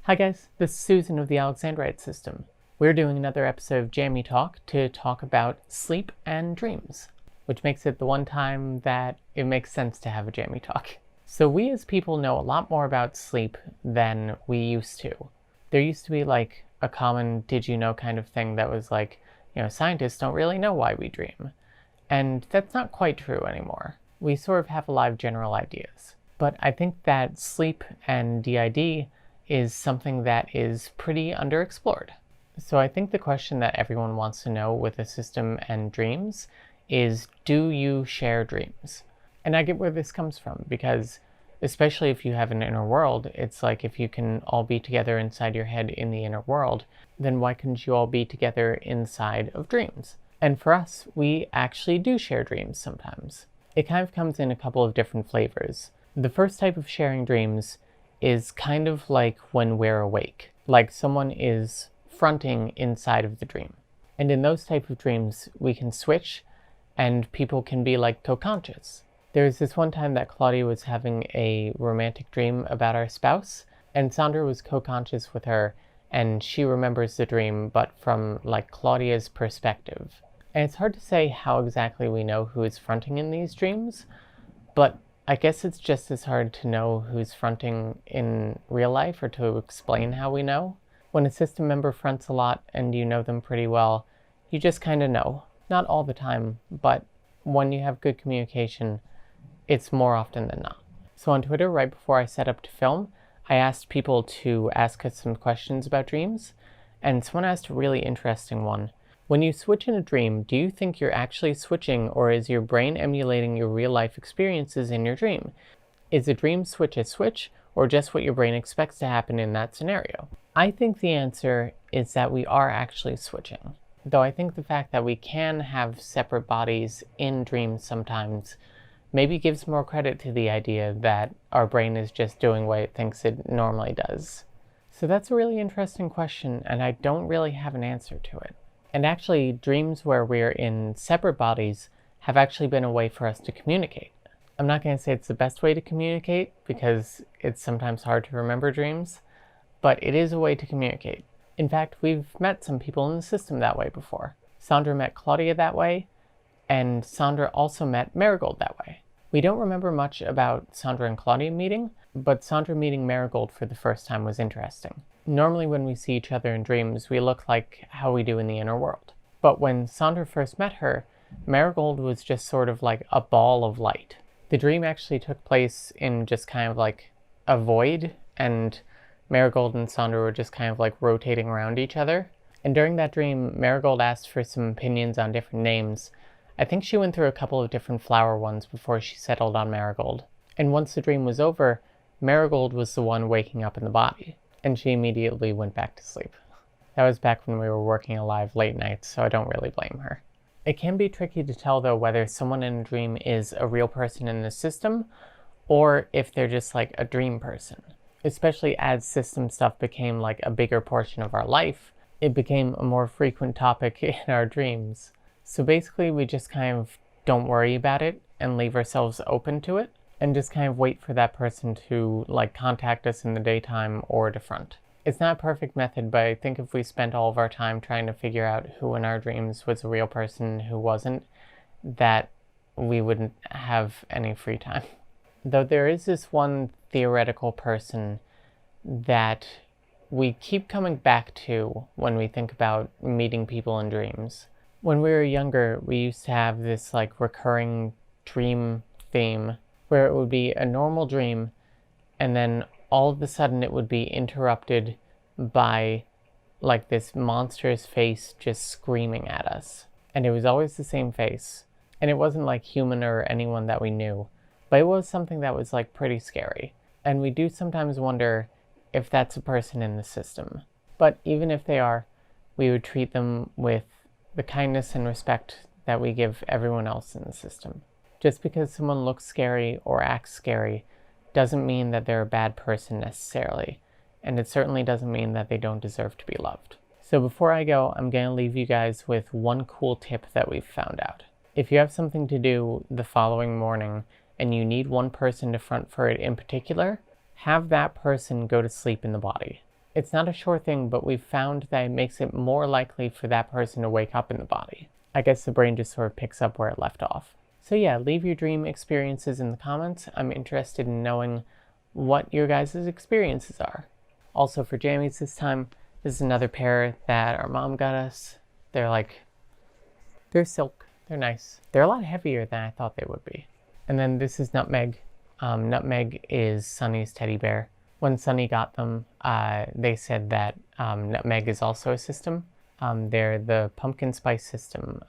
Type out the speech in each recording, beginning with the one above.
Hi guys, this is Susan of the Alexandrite System. We're doing another episode of Jammies Talk to talk about sleep and dreams, which makes it the one time that it makes sense to have a Jammies Talk. So we as people know a lot more about sleep than we used to. There used to be like a common did you know kind of thing that was like, scientists don't really know why we dream. And that's not quite true anymore. We sort of have a lot of general ideas. But I think that sleep and DID is something that is pretty underexplored. So I think the question that everyone wants to know with a system and dreams is, do you share dreams? And I get where this comes from, because especially if you have an inner world, it's like if you can all be together inside your head in the inner world, then why couldn't you all be together inside of dreams? And for us, we actually do share dreams sometimes. It kind of comes in a couple of different flavors. The first type of sharing dreams is kind of like when we're awake, like someone is fronting inside of the dream. And in those type of dreams, we can switch and people can be like co-conscious. There was this one time that Claudia was having a romantic dream about our spouse, and Sandra was co-conscious with her, and she remembers the dream, but from like Claudia's perspective. And it's hard to say how exactly we know who is fronting in these dreams, but I guess it's just as hard to know who's fronting in real life or to explain how we know. When a system member fronts a lot and you know them pretty well, you just kind of know. Not all the time, but when you have good communication, it's more often than not. So on Twitter, right before I set up to film, I asked people to ask us some questions about dreams, and someone asked a really interesting one. When you switch in a dream, do you think you're actually switching, or is your brain emulating your real-life experiences in your dream? Is a dream switch a switch, or just what your brain expects to happen in that scenario? I think the answer is that we are actually switching. Though I think the fact that we can have separate bodies in dreams sometimes maybe gives more credit to the idea that our brain is just doing what it thinks it normally does. So that's a really interesting question, and I don't really have an answer to it. And actually, dreams where we're in separate bodies have actually been a way for us to communicate. I'm not going to say it's the best way to communicate, because it's sometimes hard to remember dreams, but it is a way to communicate. In fact, we've met some people in the system that way before. Sandra met Claudia that way, and Sandra also met Marigold that way. We don't remember much about Sandra and Claudia meeting, but Sandra meeting Marigold for the first time was interesting. Normally when we see each other in dreams, we look like how we do in the inner world. But when Sandra first met her, Marigold was just sort of like a ball of light. The dream actually took place in just kind of like a void, and Marigold and Sandra were just kind of like rotating around each other. And during that dream, Marigold asked for some opinions on different names. I think she went through a couple of different flower ones before she settled on Marigold. And once the dream was over, Marigold was the one waking up in the body, and she immediately went back to sleep. That was back when we were working alive late nights, so I don't really blame her. It can be tricky to tell, though, whether someone in a dream is a real person in the system, or if they're just like a dream person. Especially as system stuff became like a bigger portion of our life, it became a more frequent topic in our dreams. So basically, we just kind of don't worry about it and leave ourselves open to it, and just kind of wait for that person to like contact us in the daytime or to front. It's not a perfect method, but I think if we spent all of our time trying to figure out who in our dreams was a real person, who wasn't, that we wouldn't have any free time. Though there is this one theoretical person that we keep coming back to when we think about meeting people in dreams. When we were younger, we used to have this like recurring dream theme where it would be a normal dream, and then all of a sudden it would be interrupted by like this monstrous face just screaming at us. And it was always the same face. And it wasn't like human or anyone that we knew, but it was something that was like pretty scary. And we do sometimes wonder if that's a person in the system. But even if they are, we would treat them with the kindness and respect that we give everyone else in the system. Just because someone looks scary or acts scary doesn't mean that they're a bad person necessarily, and it certainly doesn't mean that they don't deserve to be loved. So before I go, I'm going to leave you guys with one cool tip that we've found out. If you have something to do the following morning and you need one person to front for it in particular, have that person go to sleep in the body. It's not a sure thing, but we've found that it makes it more likely for that person to wake up in the body. I guess the brain just sort of picks up where it left off. So yeah, leave your dream experiences in the comments. I'm interested in knowing what your guys' experiences are. Also for jammies this time, this is another pair that our mom got us. They're silk. They're nice. They're a lot heavier than I thought they would be. And then this is Nutmeg. Nutmeg is Sunny's teddy bear. When Sunny got them, they said that Nutmeg is also a system. They're the pumpkin spice system.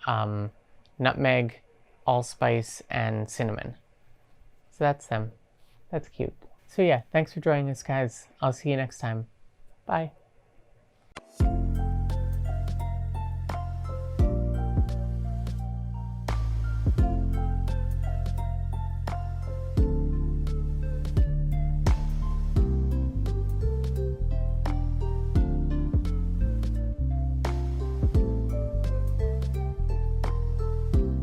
Nutmeg, allspice, and cinnamon. So that's them. That's cute. So yeah, thanks for joining us, guys. I'll see you next time. Bye.